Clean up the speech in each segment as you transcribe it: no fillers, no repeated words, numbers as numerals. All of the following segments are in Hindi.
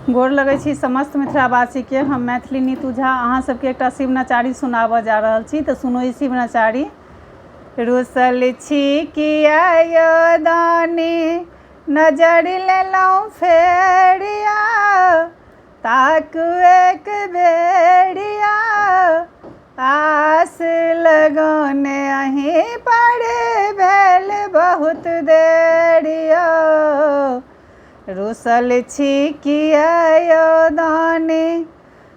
गोर लगै छी समस्त मिथिलावासी के। हम मैथिली नीतू झा अहाँ सबके एकटा शिव नचारी सुनाबऽ जा रहल छी, तऽ सुनो ई शिव नचारी। रुसल छी किया यो दानी, नजर लेलहुँ फेरिया, ताकू एक बेरिया, आस लगौने अहीं पर भेल बहुत देरिया। रुसल छी किया यो दानी,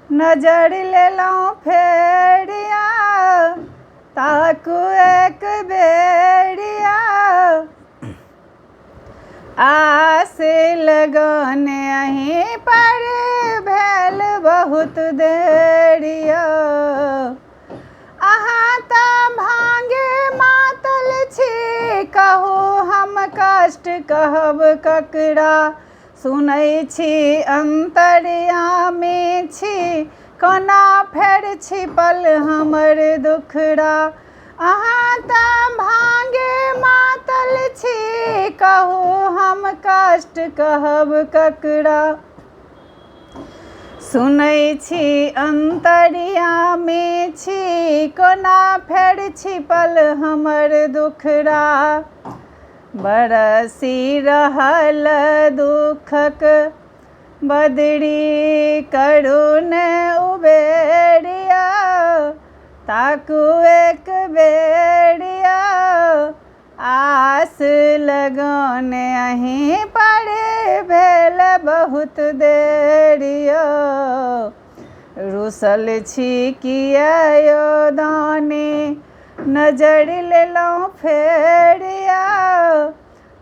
नजर लेलहुँ फेरिया, ताकू एक बेरिया, आस लगौने अहीं पर भेल बहुत देरिया। अहाँ तऽ भांगे मातल छी, कहू हम कष्ट कहब ककरा, सुनै छी अंतर्यामी छी, कोना फेर छिपल हमर दुखड़ा। अहाँ तऽ भांगे मातल छी, कहू हम कष्ट कहब ककरा, सुनै छी अंतर्यामी छी, कोना फेर छिपल हमर दुखड़ा। बरसी रहल दुखक बदरी, करुण उबेरिया, ताकू एक बेरिया, आस लगौने अहीं पर भेल बहुत देरिया। रुसल छी किया यो दानी, नजर लेलहुँ फेरिया,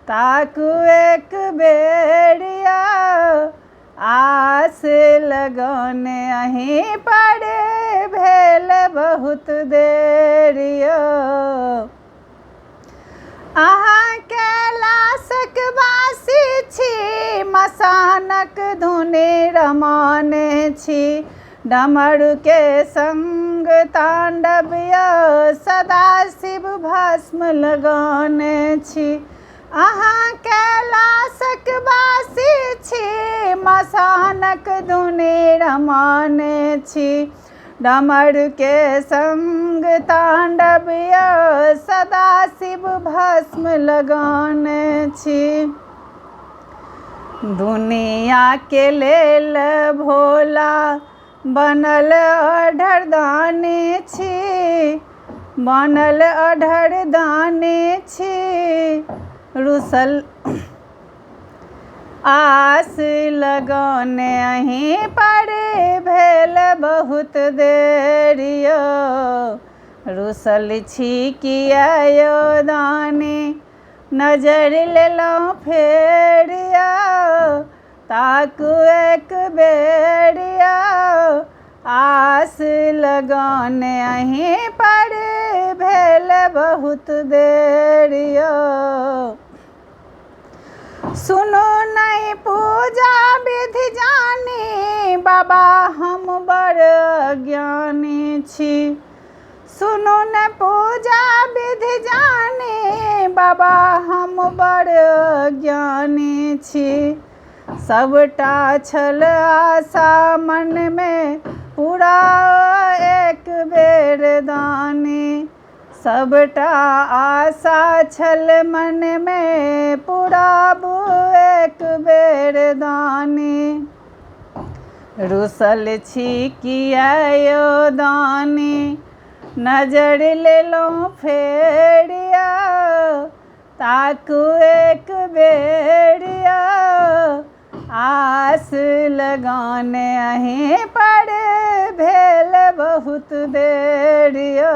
ताकू एक बेरिया, आस लगौने अहीं पर भेल बहुत देरिया। अहाँ कैलाशक वासी छी, मसानक धुनि रमाने छी, डमरू के संग तांडव सदा शिव भस्म लगाने छी। अहाँ कैलाशक वासी छी, मसानक धुनि रमाने छी, डमरू के संग तांडव सदा शिव भस्म लगाने छी। दुनिया के लेल भोला बनल अढ़रदानी छी, बनल अढ़रदानी छी, रुसल आस लगौने अहीं पर भेल बहुत देरिया। रुसल छी किया यो दानी, नजर लेलहुँ फेरिया, ताकू एक बेरिया, आस लगौने अहीं पर भेल बहुत देरिया। सुनो नहीं पूजा विधि जानी, बाबा हम बड़ अज्ञानी छी, सुनो न पूजा विधि जानी, बाबा हम बड़ अज्ञानी छी। सबटा छल आशा मन में, पूरा एक बेर दानी, सबटा आशा छल मन में, पुराबू एक बेर दानी। रुसल छी किया यो दानी, नजर लेलहुँ फेरिया, ताकू एक बेरिया, आस लगौने अहीं पर भेल बहुत देरिया।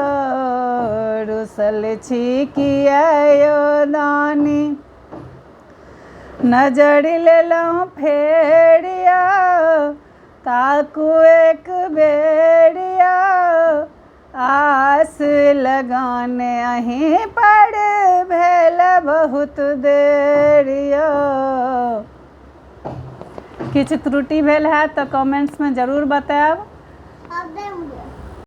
रुसल छी किया यो दानी, नजर लेलहुँ फेरिया, ताकू एक बेरिया, आस लगौने अहीं पर भेल बहुत देरिया। किछु त्रुटि भेल है तऽ कमेंट्स में जरूर बताएब।